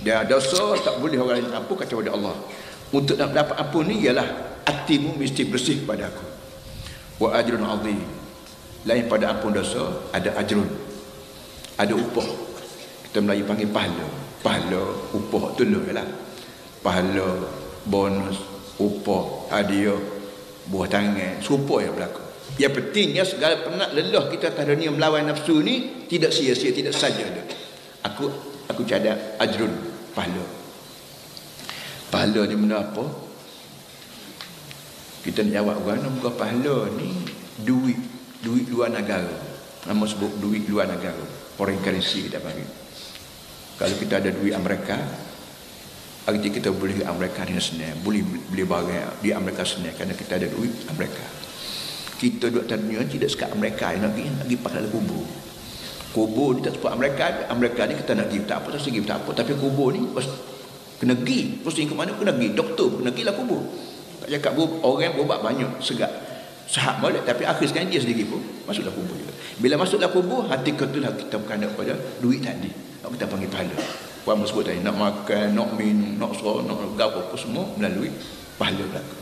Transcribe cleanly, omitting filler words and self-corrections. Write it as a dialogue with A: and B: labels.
A: Dia dosa tak boleh orang lain ampun kecuali Allah. Untuk nak dapat ampun ni ialah hatimu mesti bersih kepada aku. Wa ajrun azim. Lain pada ampun dosa ada ajrun. Ada upah. Kita Melayu panggil pahala. Pahala, upah tu lah. Pahala, bonus, upah, hadiah, buah tangan, serupa yang berlaku. Yang pentingnya segala penat lelah kita atas dunia melawan nafsu ni tidak sia-sia, tidak saja dia. Aku cadang ajrun, pahala. Pahala ni benda apa? Kita nak jawab orang nama pahala ni duit luar negara. Nama sebut duit luar negara, foreign currency kita panggil. Kalau kita ada duit Amerika, arti kita boleh ke Amerika dengan senang, boleh beli barang di Amerika senang kerana kita ada duit Amerika. Kita duduk dunia tidak sekat Amerika yang nak pergi pakai kubur. Kubur ni tak sebut Amerika ni kita nak pergi tak apa, tak segi tak apa, tapi kubur ni kena pergi. Terus ke mana kena pergi, doktor kena pergi lah kubur. Tak cakap orang berubat banyak segak sahab molek, tapi akhir sekali dia sendiri pun masuklah kubur juga. Bila masuklah kubur, hati ketulah kita berkandang pada duit tadi. Kita panggil pahala. Orang sebut tadi nak makan, nak minum, nak suruh, nak gapo apa semua melalui pahala belaka.